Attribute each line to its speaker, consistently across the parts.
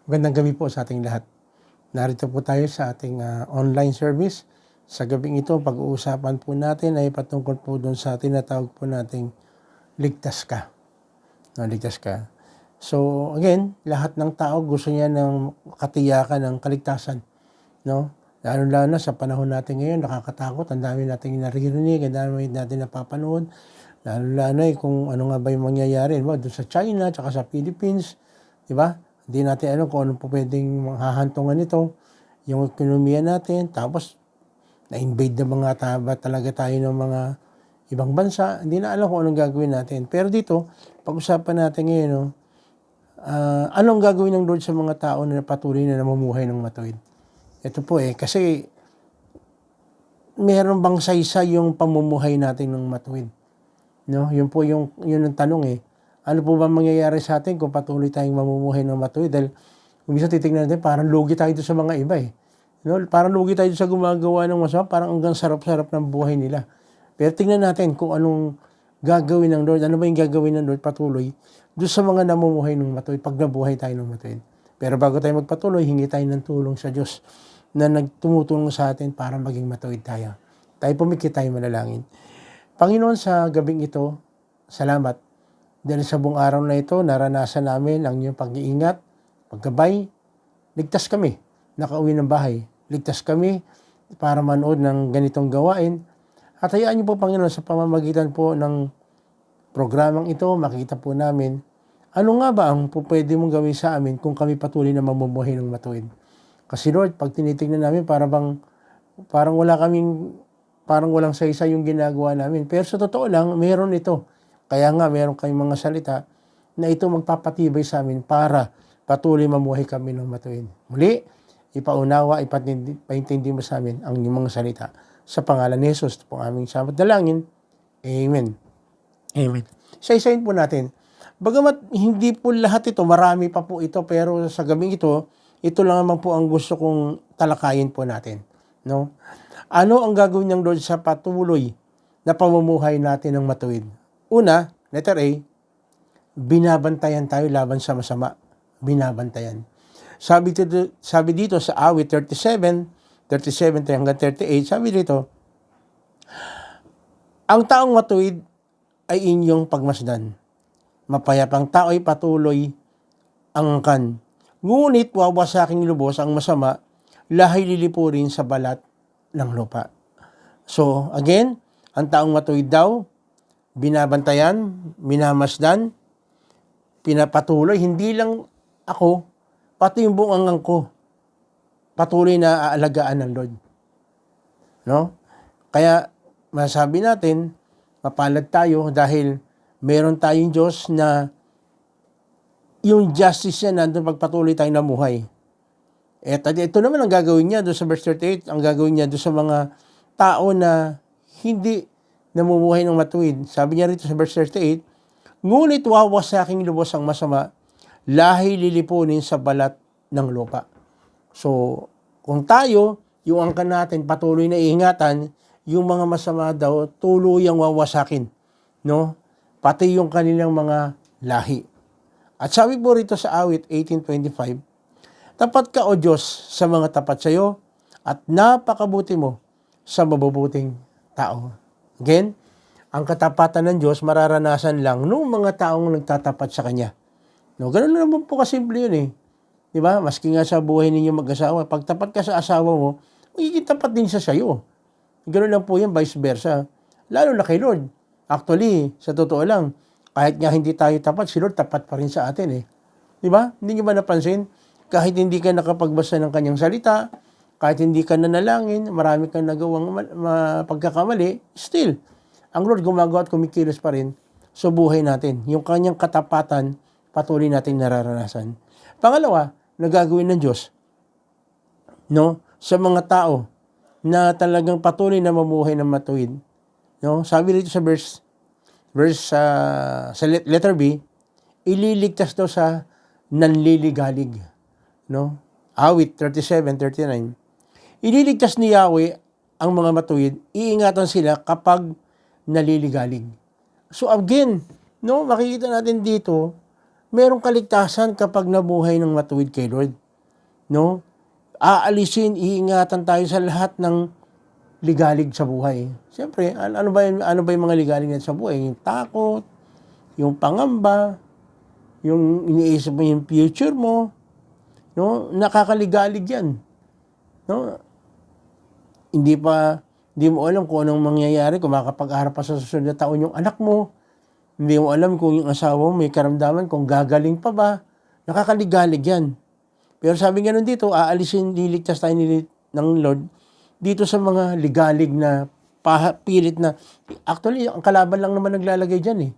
Speaker 1: Magandang gabi po sa ating lahat. Narito po tayo sa ating online service. Sa gabing ito, pag-uusapan po natin ay patungkol po doon sa tinatawag po nating ligtas ka. No, ligtas ka. So again, lahat ng tao gusto niya ng katiyakan ng kaligtasan. No? Lalo-lalo na sa panahon natin ngayon, nakakatakot. Ang dami nating naririnig, ang dami natin napapanood. Lalo-lalo na kung ano nga ba yung mangyayari. Diba? Doon sa China, tsaka sa Philippines. Diba? Hindi natin alam kung ano po pwedeng hahantungan nito. Yung ekonomiya natin. Tapos, na-invade na mga talaga tayo ng mga ibang bansa. Hindi na alam kung anong gagawin natin. Pero dito, pag-usapan natin ngayon, no, anong gagawin ng Lord sa mga tao na patuloy na namumuhay ng matuwid? Ito po kasi meron bang saysay yung pamumuhay natin ng matuwid? No? Yun ang tanong Ano po ba mangyayari sa atin kung patuloy tayong mamumuhay ng matuwid? Dahil kung minsan titignan natin, parang lugi tayo sa mga iba No? Parang lugi tayo sa gumagawa ng masama, parang hanggang sarap-sarap ng buhay nila. Pero tingnan natin kung anong gagawin ng Lord. Ano ba yung gagawin ng Lord patuloy doon sa mga namumuhay ng matuwid, pag nabuhay tayo ng matuwid. Pero bago tayo magpatuloy, hingi tayo ng tulong sa Diyos na nagtumutulong sa atin para maging matuwid tayo. Tayo pumikit, tayo manalangin. Panginoon, sa gabing ito, salamat. Dahil sa buong araw na ito, naranasan namin ang iyong pag-iingat, paggabay. Ligtas kami, nakauwi ng bahay. Ligtas kami para manood ng ganitong gawain. At hayaan niyo po, Panginoon, sa pamamagitan po ng programang ito, makita po namin ano nga ba ang pwede mong gawin sa amin kung kami patuloy na mamumuhay ng matuwid. Kasi Lord, pag tinitingnan namin, parang walang saysay yung ginagawa namin. Pero sa totoo lang, meron ito. Kaya nga, meron kayong mga salita na ito magpapatibay sa amin para patuloy mamuhay kami ng matuwid. Muli, ipaunawa, ipaintindi mo sa amin ang inyong mga salita. Sa pangalan ni Jesus, ito po aming sabat dalangin. Amen. Amen. Isa-isahin po natin. Bagamat hindi po lahat ito, marami pa po ito, pero sa gabing ito lang naman po ang gusto kong talakayin po natin. No? Ano ang gagawin ng Lord sa patuloy na pamumuhay natin ng matuwid? Una, letter A, binabantayan tayo laban sa masama. Binabantayan. Sabi dito sa awit 37 hanggang 38, sabi dito, ang taong matuwid ay inyong pagmasdan. Mapayapang tao ay patuloy ang angkan. Ngunit wawasaking lubos ang masama, lahay lilipurin sa balat ng lupa. So, again, ang taong matuwid daw, binabantayan, minamasdan, pinapatuloy, hindi lang ako, pati yung buong angang ko, patuloy na aalagaan ng Lord. No? Kaya, masabi natin, mapalad tayo dahil meron tayong Diyos na yung justice niya nandun pagpatuloy tayong namuhay. At ito naman ang gagawin niya doon sa verse 38, ang gagawin niya doon sa mga tao na hindi namumuhay ng matuwid. Sabi niya rito sa verse 38, ngunit wawasaking lubos ang masama, lahi lilipunin sa balat ng lupa. So, kung tayo, yung angkan natin, patuloy na iingatan, yung mga masama daw, tuluyang wawasakin. No? Pati yung kanilang mga lahi. At sabi po rito sa awit 18:25, tapat ka o Diyos sa mga tapat sa iyo at napakabuti mo sa mabubuting tao. Again, ang katapatan ng Diyos mararanasan lang nung mga taong nagtatapat sa Kanya. No, ganun naman po kasimple yun Di ba? Maski nga sa buhay ninyo mag-asawa, pag tapat ka sa asawa mo, magiging tapat din siya sa iyo. Ganun lang po yan, vice versa. Lalo na kay Lord. Actually, sa totoo lang, kahit nga hindi tayo tapat, si Lord tapat pa rin sa atin Di ba? Hindi niyo ba napansin? Kahit hindi ka nakapagbasa ng kanyang salita, kahit hindi ka nanalangin, marami kang nagawang pagkakamali, still, ang Lord gumagawa at kumikilos pa rin sa buhay natin. Yung kanyang katapatan, patuloy natin nararanasan. Pangalawa, nagagawin ng Diyos, no, sa mga tao na talagang patuloy na mamuhay ng matuwid. No? Sabi dito sa sa letter B, ililigtas daw sa nanliligalig. No? Awit 37:39. Ililigtas ni Yahweh ang mga matuwid, iingatan sila kapag naliligalig. So again, no, makikita natin dito merong kaligtasan kapag nabuhay ng matuwid kay Lord. No? Aalisin, iingatan tayo sa lahat ng ligalig sa buhay. Siyempre, ano ba yung mga ligalig natin sa buhay? Yung takot, yung pangamba, yung iniisip mo yung future mo, no? Nakakaligalig yan. No? Hindi mo alam kung anong mangyayari, kung makapag-aral pa sa susunod na taon yung anak mo. Hindi mo alam kung yung asawa mo may karamdaman, kung gagaling pa ba. Nakakaligalig yan. Pero sabi nga nun dito, liligtas tayo ng Lord dito sa mga ligalig na pilit na. Actually, ang kalaban lang naman naglalagay dyan eh.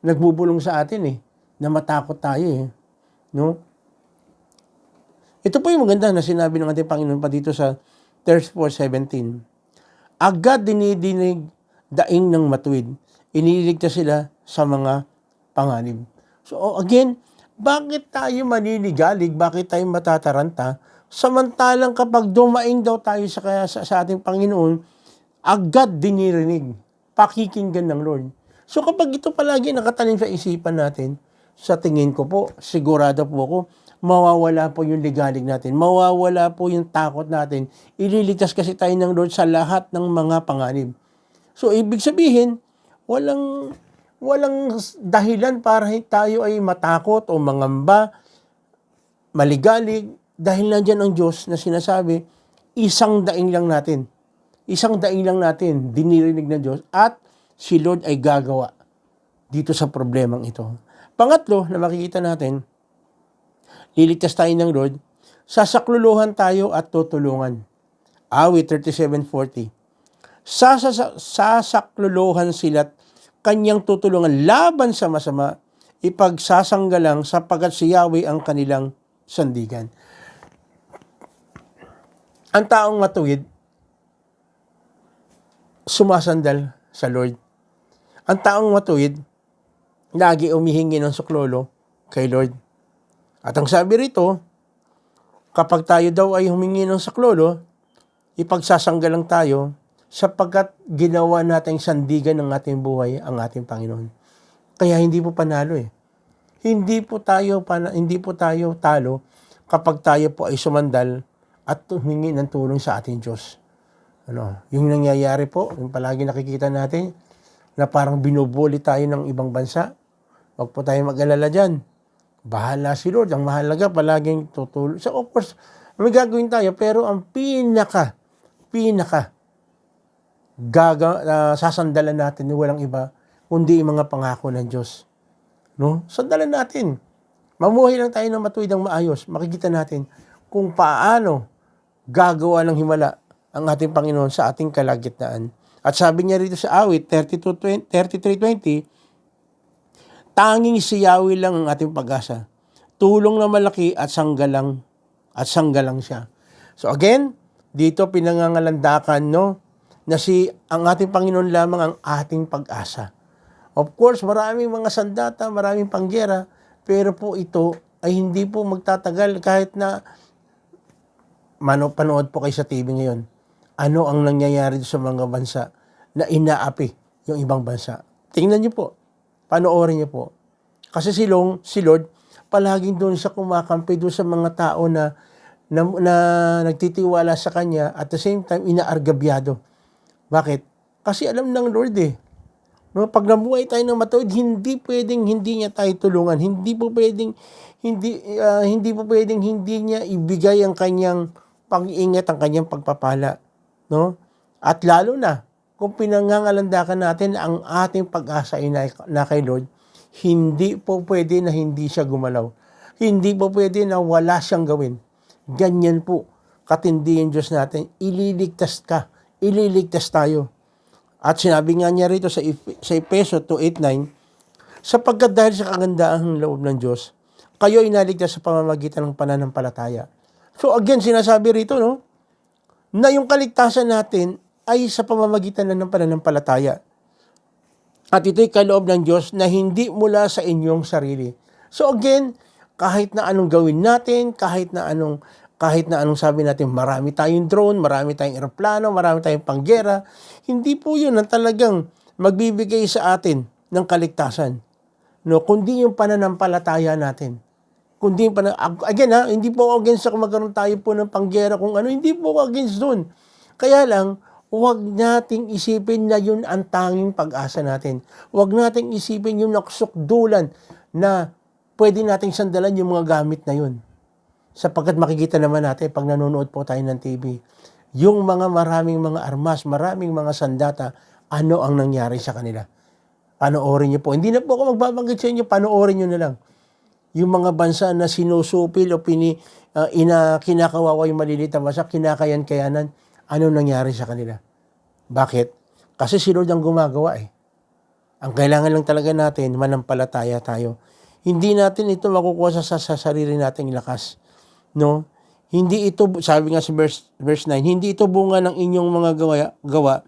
Speaker 1: Nagbubulong sa atin eh. Na matakot tayo eh. No? Ito po yung maganda na sinabi ng ating Panginoon pa dito sa 34:17. Agad dinidinig daing ng matuwid. Iniligtas sila sa mga panganib. So again, bakit tayo maninigalig? Bakit tayo matataranta? Samantalang kapag dumaing daw tayo sa ating Panginoon, agad dinirinig, pakikinggan ng Lord. So kapag ito palagi nakatanim sa isipan natin, sa tingin ko po, sigurado po ako, mawawala po yung ligalig natin, mawawala po yung takot natin. Ililigtas kasi tayo ng Lord sa lahat ng mga panganib. So ibig sabihin, walang dahilan para tayo ay matakot o mangamba, maligalig, dahil nandiyan ang Diyos na sinasabi, isang daing lang natin, dinirinig ng Diyos, at si Lord ay gagawa dito sa problemang ito. Pangatlo na makikita natin, liligtas tayo ng Lord, sasakluluhan tayo at tutulungan. Awit 37:40. Sasakluluhan sila't kanyang tutulungan laban sa masama, ipagsasanggalang sapagkat si Yahweh ang kanilang sandigan. Ang taong matuwid, sumasandal sa Lord. Ang taong matuwid, lagi umihingi ng suklolo kay Lord. At ang sabi rito, kapag tayo daw ay humingi ng saklolo, ipagsasanggalang tayo sapagkat ginawa nating sandigan ng ating buhay ang ating Panginoon. Kaya hindi po panalo eh. Hindi po tayo talo kapag tayo po ay sumandal at humingi ng tulong sa ating Diyos. Yung nangyayari po, yung palagi nakikita natin na parang binubuli tayo ng ibang bansa. Huwag po tayo mag-alala dyan. Bahala si Lord. Ang mahalaga, palaging tutulong. So, of course, may gagawin tayo, pero ang sasandalan natin, walang iba, kundi yung mga pangako ng Diyos. No? Sandalan natin. Mamuhay lang tayo ng matuwid ng maayos. Makikita natin kung paano gagawa ng himala ang ating Panginoon sa ating kalagitnaan. At sabi niya rito sa awit 33:20, tanging si Yahweh lang ang ating pag-asa. Tulong na malaki at sanggalang siya. So again, dito pinangangalandakan na ang ating Panginoon lamang ang ating pag-asa. Of course, maraming mga sandata, maraming panggera, pero po ito ay hindi po magtatagal kahit na panood po kayo sa TV ngayon. Ano ang nangyayari sa mga bansa na inaapi yung ibang bansa? Tingnan niyo po. Panoorin niyo po. Kasi si Lord, palaging doon sa kumakampi, doon sa mga tao na nagtitiwala sa Kanya, at the same time, inaargabyado. Bakit? Kasi alam ng Lord eh. No, pag nabuhay tayo ng matuwid, hindi pwedeng hindi niya tayo tulungan. Hindi po pwedeng hindi niya ibigay ang kanyang pag-iingat, ang kanyang pagpapala. No? At lalo na, kung pinangangalandakan natin ang ating pag-asa na kay Lord, hindi po pwede na hindi siya gumalaw. Hindi po pwede na wala siyang gawin. Ganyan po, katindi yung Diyos natin. Ililigtas tayo. At sinabi nga niya rito sa Efeso 2:8-9, sapagkat dahil sa kagandaang loob ng Diyos, kayo ay naligtas sa pamamagitan ng pananampalataya. So again, sinasabi rito, na yung kaligtasan natin ay sa pamamagitan ng pananampalataya. At ito'y kaloob ng Diyos na hindi mula sa inyong sarili. So again, kahit na anong gawin natin, kahit na anong sabi natin, marami tayong drone, marami tayong eroplano, marami tayong panggera, hindi po yun ang talagang magbibigay sa atin ng kaligtasan. no, kundi yung pananampalataya natin. Kundi yung again hindi po ako against sa magkaroon tayo po ng panggera kung ano, hindi po ako against doon. Kaya lang, huwag nating isipin na yun ang tanging pag-asa natin. Huwag nating isipin yung naksukdulan na pwede nating sandalan yung mga gamit na yun. Sapagkat makikita naman natin pag nanonood po tayo ng TV, yung mga maraming mga armas, maraming mga sandata, ano ang nangyari sa kanila. Panoorin niyo po. Hindi na po ako magbabanggit sa inyo, panoorin niyo na lang. Yung mga bansa na sinusupil o kinakawawa yung maliliit na bansa, kinakayan-kayanan, ano nangyari sa kanila. Bakit? Kasi si Lord ang gumagawa eh. Ang kailangan lang talaga natin, manampalataya tayo. Hindi natin ito makukuha sa sarili nating lakas. No? Hindi ito, sabi nga sa verse 9, hindi ito bunga ng inyong mga gawa,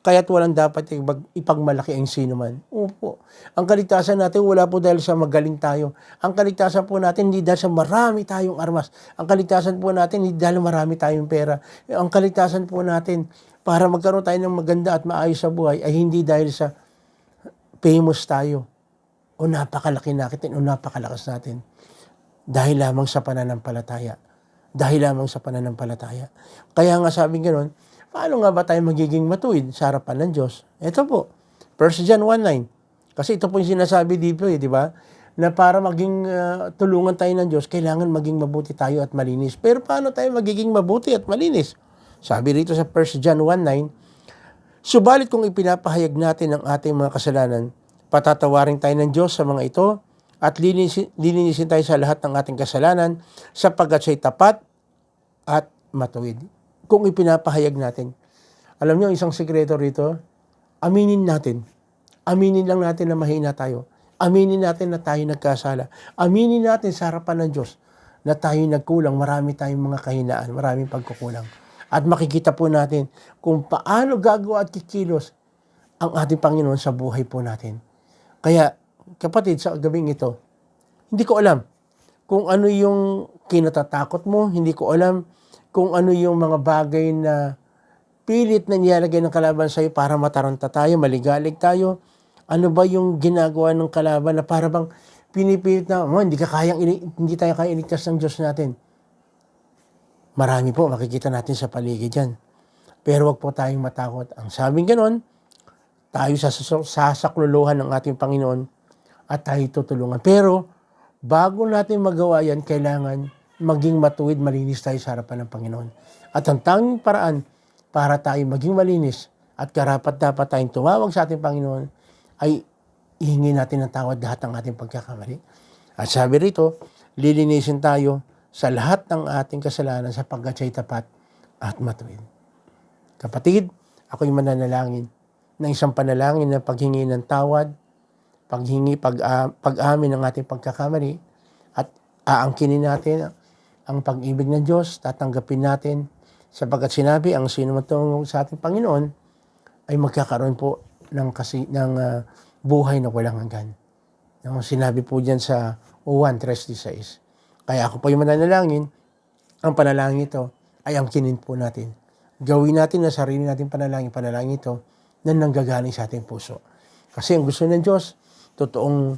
Speaker 1: kaya't walang dapat ipagmalaki ang sino man. Opo. Ang kaligtasan natin wala po dahil sa magaling tayo. Ang kaligtasan po natin hindi dahil sa marami tayong armas. Ang kaligtasan po natin hindi dahil marami tayong pera. Ang kaligtasan po natin para magkaroon tayo ng maganda at maayos sa buhay ay hindi dahil sa famous tayo o napakalaki natin o napakalakas natin. Dahil lamang sa pananampalataya. Dahil lamang sa pananampalataya. Kaya nga sabi gano'n, paano nga ba tayo magiging matuwid sa harapan ng Diyos? Ito po, 1 John 1:9. Kasi ito po yung sinasabi dito di ba? Na para maging tulungan tayo ng Diyos, kailangan maging mabuti tayo at malinis. Pero paano tayo magiging mabuti at malinis? Sabi rito sa 1 John 1:9, subalit kung ipinapahayag natin ang ating mga kasalanan, patatawarin tayo ng Diyos sa mga ito, at lilinisin tayo sa lahat ng ating kasalanan sapagkat siya'y tapat at matuwid. Kung ipinapahayag natin. Alam niyo, isang sekreto rito, aminin natin. Aminin lang natin na mahina tayo. Aminin natin na tayo nagkasala. Aminin natin sa harapan ng Diyos na tayo nagkulang. Marami tayong mga kahinaan, maraming pagkukulang. At makikita po natin kung paano gagawa at kikilos ang ating Panginoon sa buhay po natin. Kaya, kapatid, sa gabing ito, hindi ko alam kung ano yung kinatatakot mo, hindi ko alam kung ano yung mga bagay na pilit na nilalagay ng kalaban sa'yo para mataranta tayo, maligalig tayo. Ano ba yung ginagawa ng kalaban na para bang pinipilit na, hindi tayo kaya iligtas ng Diyos natin. Marami po makikita natin sa paligid yan. Pero wag po tayong matakot. Ang sabing ganon, tayo sasakluluhan ng ating Panginoon at tayo tutulungan. Pero, bago natin magawa yan, kailangan maging matuwid, malinis tayo sa harapan ng Panginoon. At ang tanging paraan para tayo maging malinis at karapat-dapat tayong tumawag sa ating Panginoon ay ihingi natin ng tawad lahat ng ating pagkakamali. At sabi rito, lilinisin tayo sa lahat ng ating kasalanan sapagkat siya'y tapat at matuwid. Kapatid, ako'y mananalangin ng isang panalangin na paghingi ng tawad, pag-amin ng ating pagkakamali at aangkinin natin ang pag-ibig ng Diyos, tatanggapin natin sapagkat sinabi ang sino man tungkol sa ating Panginoon ay magkakaroon po ng buhay na walang hanggan. Yung sinabi po diyan sa 1:3-6. Kaya ako po yung mananalangin, ang panalangin ito ay angkinin po natin. Gawin natin na sarili natin panalangin ito na nanggagaling sa ating puso. Kasi ang gusto ng Diyos, totoong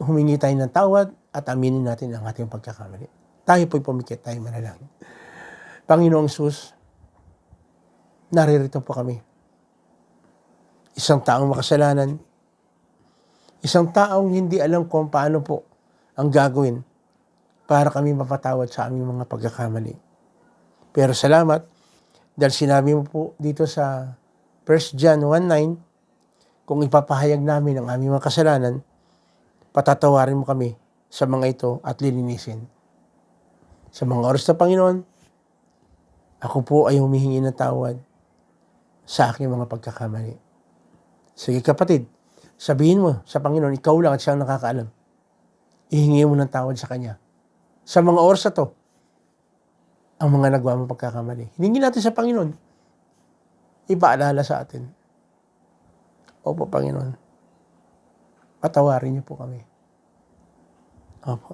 Speaker 1: humingi tayo ng tawad at aminin natin ang ating pagkakamali. Tayo po'y pumikit, tayo manalangin. Panginoong Sus, naririto po kami. Isang taong makasalanan, isang taong hindi alam kung paano po ang gagawin para kami mapatawad sa aming mga pagkakamali. Pero salamat, dahil sinabi mo po dito sa 1 John 1:9, kung ipapahayag namin ang aming mga kasalanan, patatawarin mo kami sa mga ito at lilinisin. Sa mga oras na Panginoon, ako po ay humihingi ng tawad sa aking mga pagkakamali. Sige kapatid, sabihin mo sa Panginoon, ikaw lang at siyang nakakaalam. Ihingi mo ng tawad sa Kanya. Sa mga oras na to, ang mga nagawa mong pagkakamali. Hiningi natin sa Panginoon. Ipaalala sa atin. Opo, Panginoon. Patawarin niyo po kami. Opo.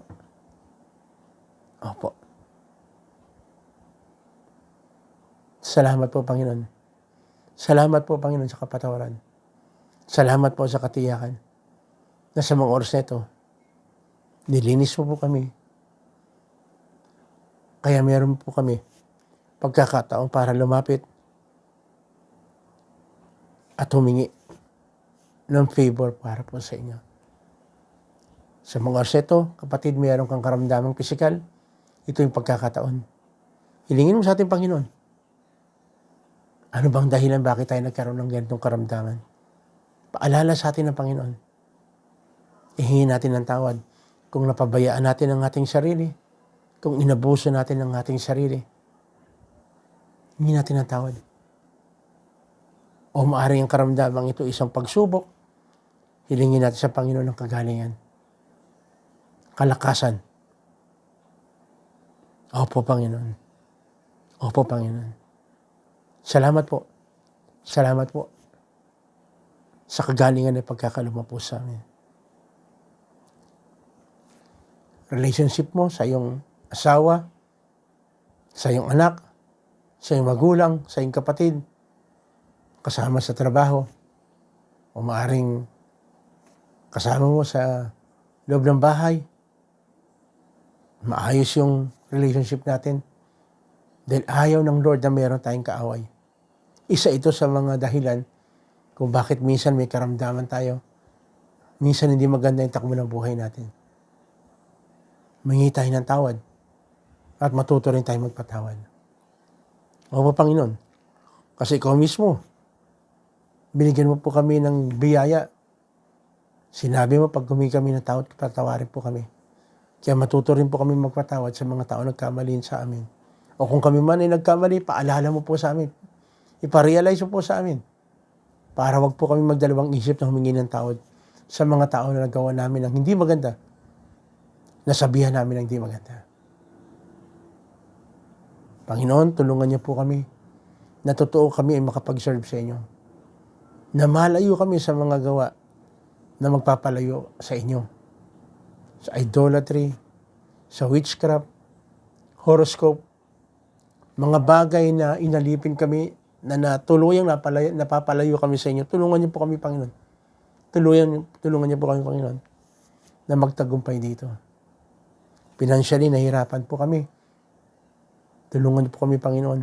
Speaker 1: Opo. Salamat po, Panginoon. Salamat po, Panginoon, sa kapatawaran. Salamat po sa katiyakan. na sa mga oras na ito, nilinis mo po kami. Kaya meron po kami pagkakataon para lumapit at humingi ng favor para po sa inyo. Sa mga oras na ito, kapatid, meron kang karamdamang pisikal, ito yung pagkakataon. Hilingin mo sa ating Panginoon. Ano bang dahilan bakit tayo nagkaroon ng ganitong karamdaman? Paalala sa atin ng Panginoon. Ihingin natin ng tawad kung napabayaan natin ang ating sarili, kung inabuso natin ang ating sarili. Hingin natin ng tawad. O maaaring ang karamdamang ito isang pagsubok, hilingin natin sa Panginoon ng kagalingan, kalakasan. Opo, Panginoon. Opo, Panginoon. Salamat po. Salamat po sa kagalingan na pagkakaluma po sa amin. Relationship mo sa iyong asawa, sa iyong anak, sa iyong magulang, sa iyong kapatid, kasama sa trabaho, o maaring kasama mo sa loob ng bahay, maayos yung relationship natin. Dahil ayaw ng Lord na meron tayong kaaway. Isa ito sa mga dahilan kung bakit minsan may karamdaman tayo. Minsan hindi maganda yung takbo ng buhay natin. Mangingi tayo ng tawad at matuto rin tayo magpatawad. Opo, Panginoon, kasi ikaw mismo, binigyan mo po kami ng biyaya. Sinabi mo, pag humingi kami ng tawad, patawarin po kami. Kaya matuto rin po kami magpatawad sa mga tao nagkamali sa amin. O kung kami man ay nagkamali, paalala mo po sa amin. Iparealize mo po sa amin. Para wag po kami magdalawang isip na humingi ng tawad sa mga tao na nagawa namin ng hindi maganda. Nasabihan namin ng hindi maganda. Panginoon, tulungan niyo po kami na totoo kami ay makapag-serve sa inyo. Na malayo kami sa mga gawa na magpapalayo sa inyo. Sa idolatry, sa witchcraft, horoscope, mga bagay na inalipin kami na tuluyang napapalayo kami sa inyo. Tulungan niyo po kami, Panginoon. Tulungan niyo po kami, Panginoon, na magtagumpay dito. Financially, nahirapan po kami. Tulungan niyo po kami, Panginoon.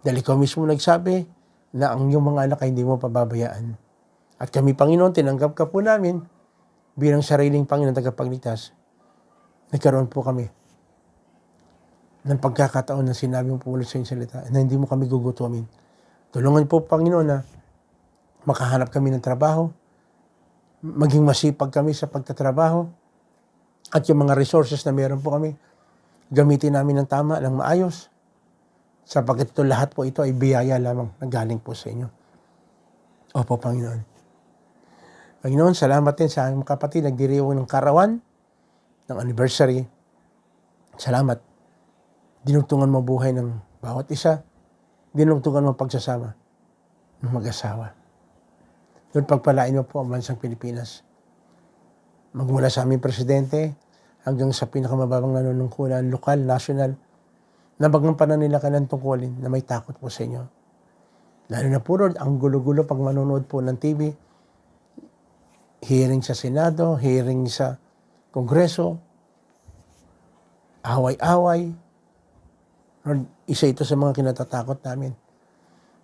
Speaker 1: Dahil ikaw mismo nagsabi na ang iyong mga anak ay hindi mo pababayaan. At kami, Panginoon, tinanggap ka po namin bilang sariling Panginoon tagapagligtas. Nagkaroon po kami ng pagkakataon na sinabi mo po ulit sa iyong salita na hindi mo kami gugutumin. Tulungan po, Panginoon, na makahanap kami ng trabaho, maging masipag kami sa pagtatrabaho, at yung mga resources na meron po kami, gamitin namin ng tama, ng maayos, sapagkat ito lahat po ito ay biyaya lamang na galing po sa inyo. Opo, Panginoon. Panginoon, salamat din sa aming kapatid, nagdiriwang ng karawan, ng anniversary. Salamat. Dinugtungan mo buhay ng bawat isa. Dinugtungan mo pagsasama ng mag-asawa. Lord, pagpalain mo po ang bansang Pilipinas. Magmula sa aming presidente hanggang sa pinakamababang nanunungkulan, lokal, national, na magampanan nila kanilang tungkulin na may takot po sa inyo. Lalo na po, Lord, ang gulo-gulo pag manonood po ng TV, hearing sa Senado, hearing sa Kongreso, away-away. Lord, isa ito sa mga kinatatakot namin.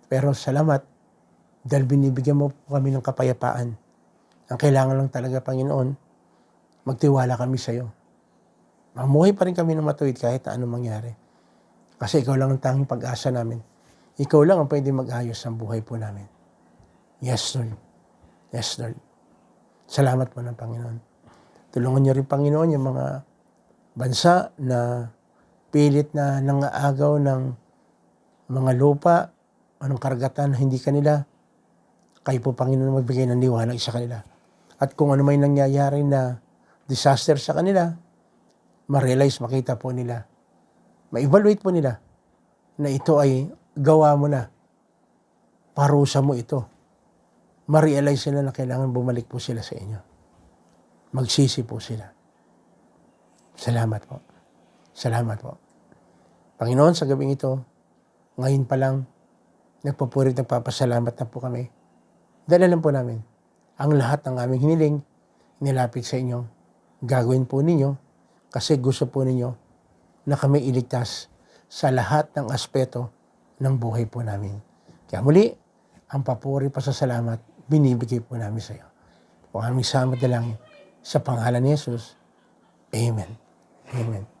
Speaker 1: Pero salamat, dahil binibigyan mo po kami ng kapayapaan. Ang kailangan lang talaga, Panginoon, magtiwala kami sa iyo. Mamuhay pa rin kami ng matuwid kahit na anong mangyari. Kasi ikaw lang ang tanging pag-asa namin. Ikaw lang ang pwede mag-ayos ng buhay po namin. Yes, Lord. Yes, Lord. Salamat po ng Panginoon. Tulungan niyo rin, Panginoon, yung mga bansa na pilit na nangaagaw ng mga lupa o ng karagatan na hindi kanila. Kayo po, Panginoon, magbigay ng liwanag sa kanila. At kung ano may nangyayari na disaster sa kanila, ma-realize, makita po nila, ma-evaluate po nila na ito ay gawa mo na, parusa mo ito. Ma-realize sila na kailangan bumalik po sila sa inyo. Magsisi po sila. Salamat po. Salamat po. Panginoon, sa gabing ito, ngayon pa lang, nagpapurit, nagpapasalamat na po kami. Dahil alam po namin, ang lahat ng aming hiniling nilapit sa inyo, gagawin po ninyo kasi gusto po ninyo na kami iligtas sa lahat ng aspeto ng buhay po namin. Kaya muli, ang papuri pa sa salamat, binibigay po namin sa iyo. Kung aming salamat na lang sa pangalan ni Jesus. Amen. Amen.